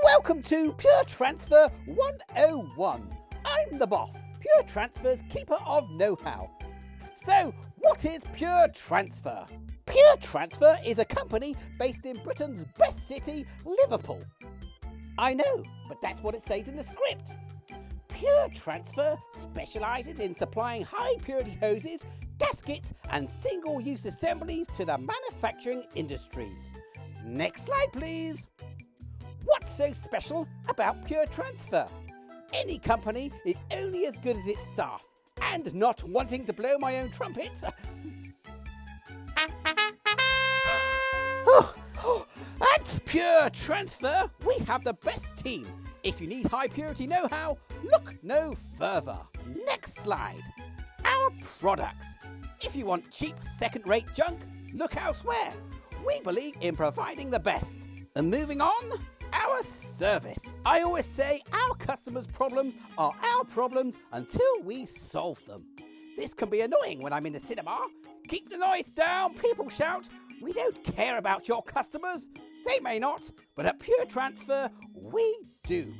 Welcome to Pure Transfer 101. I'm the Boff, Pure Transfer's keeper of know-how. So, what is Pure Transfer? Pure Transfer is a company based in Britain's best city, Liverpool. I know, but that's what it says in the script. Pure Transfer specialises in supplying high-purity hoses, gaskets and single-use assemblies to the manufacturing industries. Next slide, please. What's so special about Pure Transfer? Any company is only as good as its staff, and not wanting to blow my own trumpet. At Pure Transfer, we have the best team. If you need high purity know-how, look no further. Next slide. Our products. If you want cheap second-rate junk, look elsewhere. We believe in providing the best. And moving on, our service. I always say our customers' problems are our problems until we solve them. This can be annoying when I'm in the cinema. Keep the noise down, people shout. We don't care about your customers. They may not, but at Pure Transfer, we do.